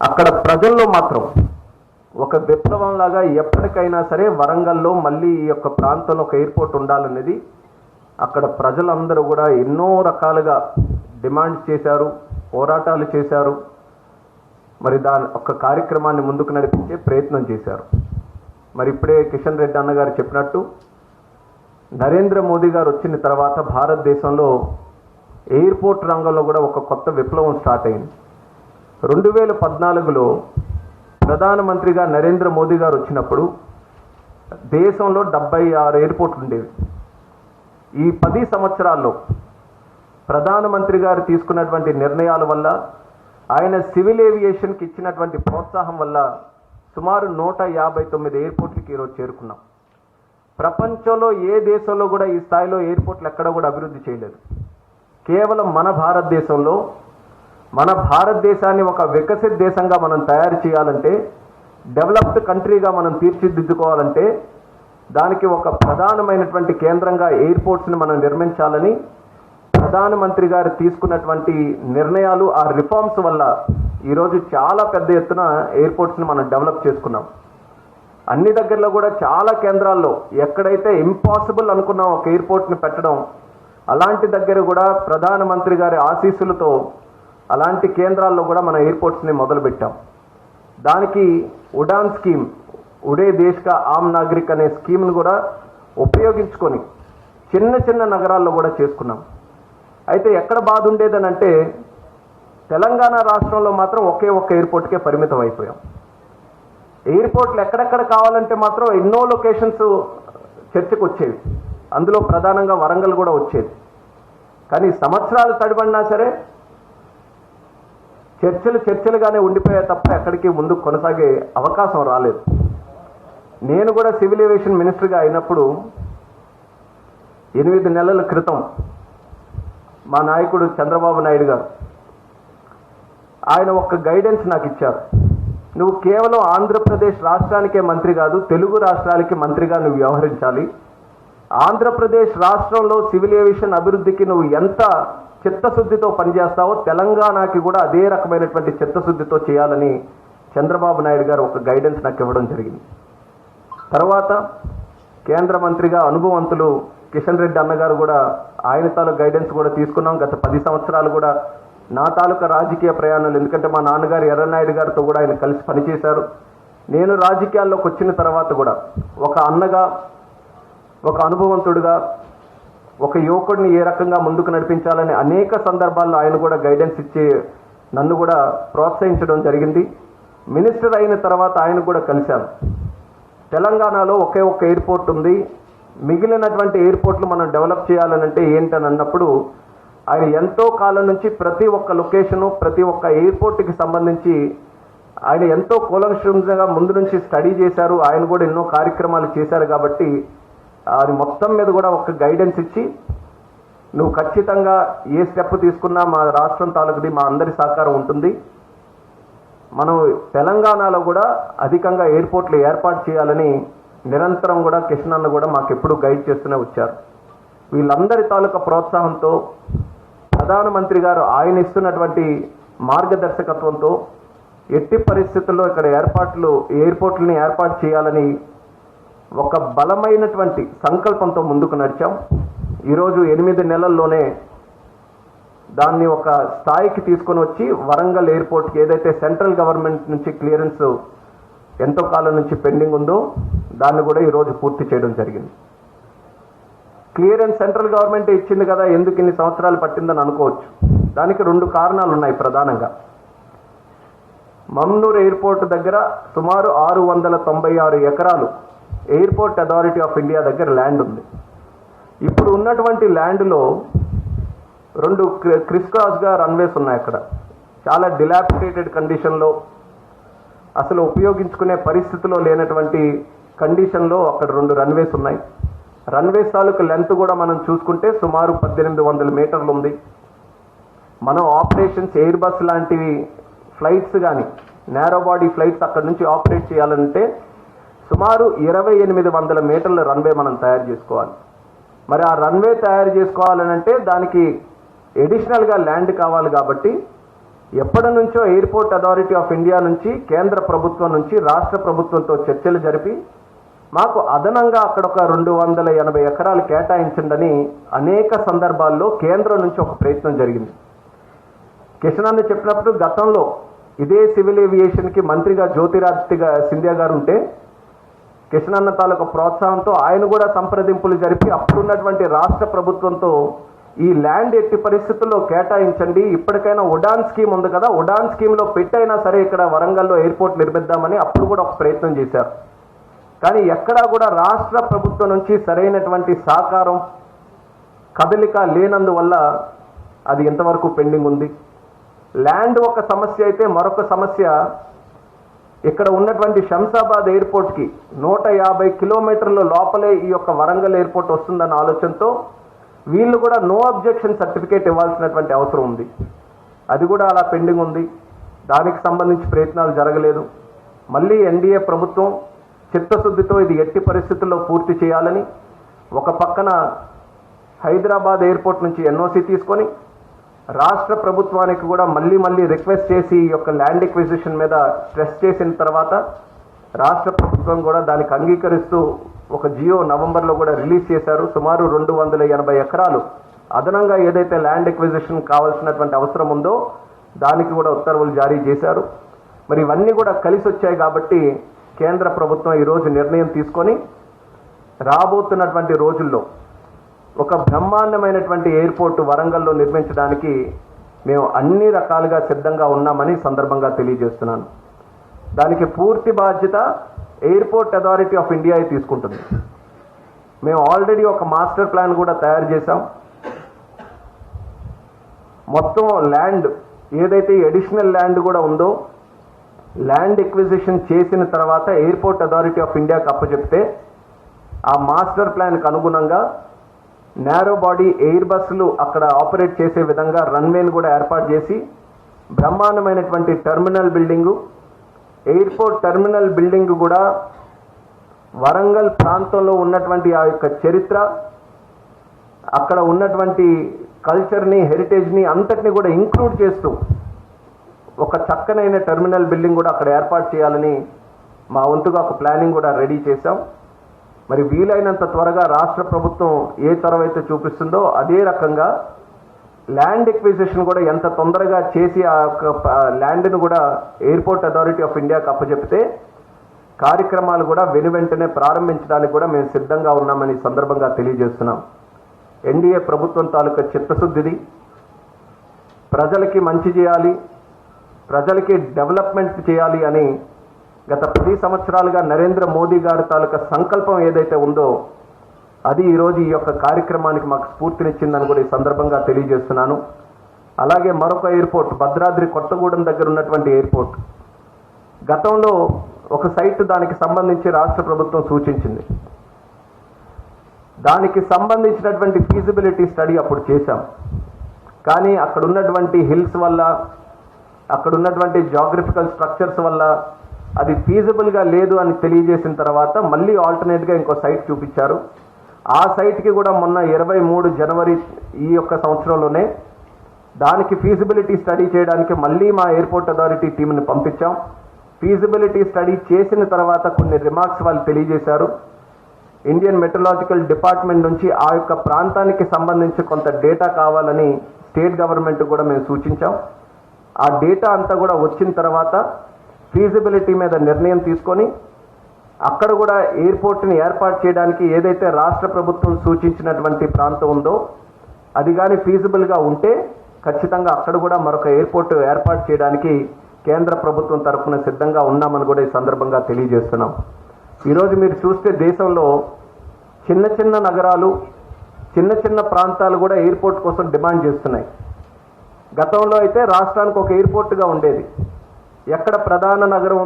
అక్కడ ప్రజల్లో మాత్రం ఒక విప్లవంలాగా ఎప్పటికైనా సరే వరంగల్లో మళ్ళీ ఈ యొక్క ప్రాంతంలో ఒక ఎయిర్పోర్ట్ ఉండాలనేది అక్కడ ప్రజలందరూ కూడా ఎన్నో రకాలుగా డిమాండ్స్ చేశారు, పోరాటాలు చేశారు. మరి దాని ఒక కార్యక్రమాన్ని ముందుకు నడిపించే ప్రయత్నం చేశారు. మరి ఇప్పుడే కిషన్ రెడ్డి అన్నగారు చెప్పినట్టు నరేంద్ర మోదీ గారు వచ్చిన తర్వాత భారతదేశంలో ఎయిర్పోర్ట్ రంగంలో కూడా ఒక కొత్త విప్లవం స్టార్ట్ అయింది. 2014లో ప్రధానమంత్రిగా నరేంద్ర మోదీ గారు వచ్చినప్పుడు దేశంలో 76 ఎయిర్పోర్ట్లు ఉండేవి. ఈ 10 సంవత్సరాల్లో ప్రధానమంత్రి గారు తీసుకున్నటువంటి నిర్ణయాల వల్ల, ఆయన సివిల్ ఏవియేషన్కి ఇచ్చినటువంటి ప్రోత్సాహం వల్ల సుమారు 159 ఎయిర్పోర్ట్లకి ఈరోజు చేరుకున్నాం. ప్రపంచంలో ఏ దేశంలో కూడా ఈ స్థాయిలో ఎయిర్పోర్ట్లు ఎక్కడ కూడా అభివృద్ధి చేయలేదు. కేవలం మన భారతదేశంలో, మన భారతదేశాన్ని ఒక వికసిత దేశంగా మనం తయారు చేయాలంటే, డెవలప్డ్ కంట్రీగా మనం తీర్చిదిద్దుకోవాలంటే దానికి ఒక ప్రధానమైనటువంటి కేంద్రంగా ఎయిర్పోర్ట్స్ని మనం నిర్మించాలని ప్రధానమంత్రి గారు తీసుకున్నటువంటి నిర్ణయాలు, ఆ రిఫార్మ్స్ వల్ల ఈరోజు చాలా పెద్ద ఎత్తున ఎయిర్పోర్ట్స్ని మనం డెవలప్ చేసుకున్నాం. అన్ని దగ్గరలో కూడా చాలా కేంద్రాల్లో ఎక్కడైతే ఇంపాసిబుల్ అనుకున్నాం ఒక ఎయిర్పోర్ట్ని పెట్టడం, అలాంటి దగ్గర కూడా ప్రధానమంత్రి గారి ఆశీస్సులతో అలాంటి కేంద్రాల్లో కూడా మన ఎయిర్పోర్ట్స్ని మొదలుపెట్టాం. దానికి ఉడాన్ స్కీమ్, ఉడే దేశ్ కా ఆమ్ నాగరిక్ అనే స్కీమ్ను కూడా ఉపయోగించుకొని చిన్న చిన్న నగరాల్లో కూడా చేసుకున్నాం. అయితే ఎక్కడ బాధ ఉండేదని అంటే, తెలంగాణ రాష్ట్రంలో మాత్రం ఒకే ఒక్క ఎయిర్పోర్ట్కే పరిమితం అయిపోయాం. ఎయిర్పోర్ట్లు ఎక్కడెక్కడ కావాలంటే మాత్రం ఎన్నో లొకేషన్స్ చర్చకు వచ్చేవి. అందులో ప్రధానంగా వరంగల్ కూడా వచ్చేది. కానీ సంవత్సరాలు తడిపడినా సరే చర్చలుగానే ఉండిపోయే తప్ప ఎక్కడికి ముందుకు కొనసాగే అవకాశం రాలేదు. నేను కూడా సివిల్ ఏవియేషన్ మినిస్టర్గా అయినప్పుడు 8 నెలల క్రితం మా నాయకుడు చంద్రబాబు నాయుడు గారు ఆయన ఒక గైడెన్స్ నాకు ఇచ్చారు. నువ్వు కేవలం ఆంధ్రప్రదేశ్ రాష్ట్రానికే మంత్రి కాదు, తెలుగు రాష్ట్రాలకి మంత్రిగా నువ్వు వ్యవహరించాలి. ఆంధ్రప్రదేశ్ రాష్ట్రంలో సివిల్ ఏవియేషన్ అభివృద్ధికి నువ్వు ఎంత చిత్తశుద్ధితో పనిచేస్తావో తెలంగాణకి కూడా అదే రకమైనటువంటి చిత్తశుద్ధితో చేయాలని చంద్రబాబు నాయుడు గారు ఒక గైడెన్స్ నాకు ఇవ్వడం జరిగింది. తర్వాత కేంద్ర మంత్రిగా అనుభవంతులు కిషన్ రెడ్డి అన్నగారు కూడా ఆయన తాలూకు గైడెన్స్ కూడా తీసుకున్నాం. గత 10 సంవత్సరాలు కూడా నా తాలూకా రాజకీయ ప్రయాణాలు, ఎందుకంటే మా నాన్నగారు ఎర్రనాయుడు గారితో కూడా ఆయన కలిసి పనిచేశారు. నేను రాజకీయాల్లోకి వచ్చిన తర్వాత కూడా ఒక అన్నగా, ఒక అనుభవంతుడుగా, ఒక యువకుడిని ఏ రకంగా ముందుకు నడిపించాలని అనేక సందర్భాల్లో ఆయన కూడా గైడెన్స్ ఇచ్చి నన్ను కూడా ప్రోత్సహించడం జరిగింది. మినిస్టర్ అయిన తర్వాత ఆయన కూడా కలిశాను. తెలంగాణలో ఒకే ఒక్క ఎయిర్పోర్ట్ ఉంది, మిగిలినటువంటి ఎయిర్పోర్ట్లు మనం డెవలప్ చేయాలనంటే ఏంటని అన్నప్పుడు ఆయన ఎంతో కాలం నుంచి ప్రతి ఒక్క లొకేషను, ప్రతి ఒక్క ఎయిర్పోర్ట్కి సంబంధించి ఆయన ఎంతో కూలంకషంగా ముందు నుంచి స్టడీ చేశారు. ఆయన కూడా ఎన్నో కార్యక్రమాలు చేశారు. కాబట్టి అది మొత్తం మీద కూడా ఒక గైడెన్స్ ఇచ్చి, నువ్వు ఖచ్చితంగా ఏ స్టెప్ తీసుకున్నా మా రాష్ట్రం తాలూకుది మా అందరి సహకారం ఉంటుంది, మనం తెలంగాణలో కూడా అధికంగా ఎయిర్పోర్ట్లు ఏర్పాటు చేయాలని నిరంతరం కూడా కిషన్ అన్న కూడా మాకు ఎప్పుడు గైడ్ చేస్తూనే వచ్చారు. వీళ్ళందరి తాలూకా ప్రోత్సాహంతో, ప్రధానమంత్రి గారు ఆయన ఇస్తున్నటువంటి మార్గదర్శకత్వంతో ఎట్టి పరిస్థితుల్లో ఇక్కడ ఎయిర్పోర్ట్లని ఏర్పాటు చేయాలని ఒక బలమైనటువంటి సంకల్పంతో ముందుకు నడిచాం. ఈరోజు 8 నెలల్లోనే దాన్ని ఒక స్థాయికి తీసుకొని వచ్చి వరంగల్ ఎయిర్పోర్ట్కి ఏదైతే సెంట్రల్ గవర్నమెంట్ నుంచి క్లియరెన్స్ ఎంతో కాలం నుంచి పెండింగ్ ఉందో దాన్ని కూడా ఈరోజు పూర్తి చేయడం జరిగింది. క్లియరెన్స్ సెంట్రల్ గవర్నమెంట్ ఇచ్చింది కదా, ఎందుకు ఇన్ని సంవత్సరాలు పట్టిందని అనుకోవచ్చు. దానికి 2 కారణాలు ఉన్నాయి ప్రధానంగా. మమ్నూర్ ఎయిర్పోర్ట్ దగ్గర సుమారు 696 ఎకరాలు ఎయిర్పోర్ట్ అథారిటీ ఆఫ్ ఇండియా దగ్గర ల్యాండ్ ఉంది. ఇప్పుడు ఉన్నటువంటి ల్యాండ్లో 2 క్రిస్ క్రాస్గా రన్వేస్ ఉన్నాయి. అక్కడ చాలా డిలాపిడేటెడ్ కండిషన్లో, అసలు ఉపయోగించుకునే పరిస్థితిలో లేనటువంటి కండిషన్లో అక్కడ 2 రన్వేస్ ఉన్నాయి. రన్వేస్ తాలూకు లెంత్ కూడా మనం చూసుకుంటే సుమారు 1800 మీటర్లు ఉంది. మనం ఆపరేషన్స్ ఎయిర్ బస్ లాంటివి ఫ్లైట్స్ కానీ, నేరో బాడీ ఫ్లైట్స్ అక్కడ నుంచి ఆపరేట్ చేయాలంటే సుమారు 2800 మీటర్ల రన్వే మనం తయారు చేసుకోవాలి. మరి ఆ రన్వే తయారు చేసుకోవాలనంటే దానికి ఎడిషనల్గా ల్యాండ్ కావాలి. కాబట్టి ఎప్పటి నుంచో ఎయిర్పోర్ట్ అథారిటీ ఆఫ్ ఇండియా నుంచి, కేంద్ర ప్రభుత్వం నుంచి రాష్ట్ర ప్రభుత్వంతో చర్చలు జరిపి మాకు అదనంగా అక్కడ ఒక 280 ఎకరాలు కేటాయించండి అనేక సందర్భాల్లో కేంద్రం నుంచి ఒక ప్రయత్నం జరిగింది. కిషన్ అన్న చెప్పినప్పుడు గతంలో ఇదే సివిల్ ఏవియేషన్కి మంత్రిగా జ్యోతిరాదిత్య సింధియా గారు ఉంటే కిషన్ అన్న తాలూకు ప్రోత్సాహంతో ఆయన కూడా సంప్రదింపులు జరిపి అప్పుడున్నటువంటి రాష్ట్ర ప్రభుత్వంతో ఈ ల్యాండ్ ఎట్టి పరిస్థితుల్లో కేటాయించండి, ఇప్పటికైనా ఉడాన్ స్కీమ్ ఉంది కదా, ఉడాన్ స్కీమ్లో పెట్టైనా సరే ఇక్కడ వరంగల్లో ఎయిర్పోర్ట్ నిర్మిద్దామని అప్పుడు కూడా ఒక ప్రయత్నం చేశారు. కానీ ఎక్కడా కూడా రాష్ట్ర ప్రభుత్వం నుంచి సరైనటువంటి సహకారం కదలిక లేనందువల్ల అది ఎంతవరకు పెండింగ్ ఉంది. ల్యాండ్ ఒక సమస్య అయితే మరొక సమస్య ఇక్కడ ఉన్నటువంటి శంషాబాద్ ఎయిర్పోర్ట్కి 150 కిలోమీటర్ల లోపలే ఈ యొక్క వరంగల్ ఎయిర్పోర్ట్ వస్తుందన్న ఆలోచనతో వీళ్ళు కూడా నో అబ్జెక్షన్ సర్టిఫికేట్ ఇవ్వాల్సినటువంటి అవసరం ఉంది. అది కూడా అలా పెండింగ్ ఉంది. దానికి సంబంధించి ప్రయత్నాలు జరగలేదు. మళ్ళీ ఎన్డీఏ ప్రభుత్వం చిత్తశుద్ధితో ఇది ఎట్టి పరిస్థితుల్లో పూర్తి చేయాలని ఒక పక్కన హైదరాబాద్ ఎయిర్పోర్ట్ నుంచి ఎన్ఓసి తీసుకొని రాష్ట్ర ప్రభుత్వానికి కూడా మళ్ళీ రిక్వెస్ట్ చేసి ఈ యొక్క ల్యాండ్ ఎక్విజిషన్ మీద స్ట్రెస్ చేసిన తర్వాత రాష్ట్ర ప్రభుత్వం కూడా దానికి అంగీకరిస్తూ ఒక జియో నవంబర్లో కూడా రిలీజ్ చేశారు. సుమారు 280 ఎకరాలు అదనంగా ఏదైతే ల్యాండ్ ఎక్విజిషన్ కావాల్సినటువంటి అవసరం ఉందో దానికి కూడా ఉత్తర్వులు జారీ చేశారు. మరి ఇవన్నీ కూడా కలిసి వచ్చాయి కాబట్టి కేంద్ర ప్రభుత్వం ఈరోజు నిర్ణయం తీసుకొని రాబోతున్నటువంటి రోజుల్లో ఒక బ్రహ్మాండమైనటువంటి ఎయిర్పోర్ట్ వరంగల్లో నిర్మించడానికి మేము అన్ని రకాలుగా సిద్ధంగా ఉన్నామని సందర్భంగా తెలియజేస్తున్నాను. దానికి పూర్తి బాధ్యత ఎయిర్పోర్ట్ అథారిటీ ఆఫ్ ఇండియా తీసుకుంటుంది. మేము ఆల్రెడీ ఒక మాస్టర్ ప్లాన్ కూడా తయారు చేశాం. మొత్తం ల్యాండ్ ఏదైతే అడిషనల్ ల్యాండ్ కూడా ఉందో ల్యాండ్ ఎక్విజిషన్ చేసిన తర్వాత ఎయిర్పోర్ట్ అథారిటీ ఆఫ్ ఇండియాకి అప్పచెప్తే ఆ మాస్టర్ ప్లాన్కి అనుగుణంగా నేరో బాడీ ఎయిర్ బస్సులు అక్కడ ఆపరేట్ చేసే విధంగా రన్వేని కూడా ఏర్పాటు చేసి బ్రహ్మాండమైనటువంటి terminal building, airport terminal building కూడా వరంగల్ ప్రాంతంలో ఉన్నటువంటి ఆ యొక్క చరిత్ర, అక్కడ ఉన్నటువంటి కల్చర్ని, హెరిటేజ్ని అంతటిని కూడా ఇంక్లూడ్ చేస్తూ ఒక చక్కనైన టెర్మినల్ బిల్డింగ్ కూడా అక్కడ ఏర్పాటు చేయాలని మా వంతుగా ఒక ప్లానింగ్ కూడా రెడీ చేశాం. మరి వీలైనంత త్వరగా రాష్ట్ర ప్రభుత్వం ఏ చొరవ అయితే చూపిస్తుందో అదే రకంగా ల్యాండ్ ఎక్విజిషన్ కూడా ఎంత తొందరగా చేసి ఆ యొక్క ల్యాండ్ను కూడా ఎయిర్పోర్ట్ అథారిటీ ఆఫ్ ఇండియాకి అప్పచెప్తే కార్యక్రమాలు కూడా వెనువెంటనే ప్రారంభించడానికి కూడా మేము సిద్ధంగా ఉన్నామని సందర్భంగా తెలియజేస్తున్నాం. ఎన్డీఏ ప్రభుత్వం తాలూకా చిత్తశుద్ధిది. ప్రజలకి మంచి చేయాలి, ప్రజలకి డెవలప్మెంట్ చేయాలి అని గత 10 సంవత్సరాలుగా నరేంద్ర మోదీ గారి తాలూకా సంకల్పం ఏదైతే ఉందో అది ఈరోజు ఈ యొక్క కార్యక్రమానికి మాకు స్ఫూర్తినిచ్చిందని కూడా ఈ సందర్భంగా తెలియజేస్తున్నాను. అలాగే మరొక ఎయిర్పోర్ట్ భద్రాద్రి కొత్తగూడెం దగ్గర ఉన్నటువంటి ఎయిర్పోర్ట్ గతంలో ఒక సైట్ దానికి సంబంధించి రాష్ట్ర ప్రభుత్వం సూచించింది. దానికి సంబంధించినటువంటి ఫీజిబిలిటీ స్టడీ అప్పుడు చేశాం. కానీ అక్కడ ఉన్నటువంటి హిల్స్ వల్ల, అక్కడ ఉన్నటువంటి జాగ్రఫికల్ స్ట్రక్చర్స్ వల్ల అది ఫీజిబుల్గా లేదు అని తెలియజేసిన తర్వాత మళ్ళీ ఆల్టర్నేట్గా ఇంకో సైట్ చూపించారు. ఆ సైట్కి కూడా మొన్న 23 జనవరి ఈ యొక్క సంవత్సరంలోనే దానికి ఫీజిబిలిటీ స్టడీ చేయడానికి మళ్ళీ మా ఎయిర్పోర్ట్ అథారిటీ టీంని పంపించాం. ఫీజిబిలిటీ స్టడీ చేసిన తర్వాత కొన్ని రిమార్క్స్ వాళ్ళు తెలియజేశారు. ఇండియన్ మెట్రలాజికల్ డిపార్ట్మెంట్ నుంచి ఆ యొక్క ప్రాంతానికి సంబంధించి కొంత డేటా కావాలని స్టేట్ గవర్నమెంట్ కూడా మేము సూచించాం. ఆ డేటా అంతా కూడా వచ్చిన తర్వాత ఫీజిబిలిటీ మీద నిర్ణయం తీసుకొని అక్కడ కూడా ఎయిర్పోర్ట్ని ఏర్పాటు చేయడానికి ఏదైతే రాష్ట్ర ప్రభుత్వం సూచించినటువంటి ప్రాంతం ఉందో అది కానీ ఫీజిబుల్గా ఉంటే ఖచ్చితంగా అక్కడ కూడా మరొక ఎయిర్పోర్ట్ ఏర్పాటు చేయడానికి కేంద్ర ప్రభుత్వం తరఫున సిద్ధంగా ఉన్నామని కూడా ఈ సందర్భంగా తెలియజేస్తున్నాం. ఈరోజు మీరు చూస్తే దేశంలో చిన్న నగరాలు, చిన్న ప్రాంతాలు కూడా ఎయిర్పోర్ట్ కోసం డిమాండ్ చేస్తున్నాయి. గతంలో అయితే రాష్ట్రానికి ఒక ఎయిర్పోర్ట్గా ఉండేది. ఎక్కడ ప్రధాన నగరం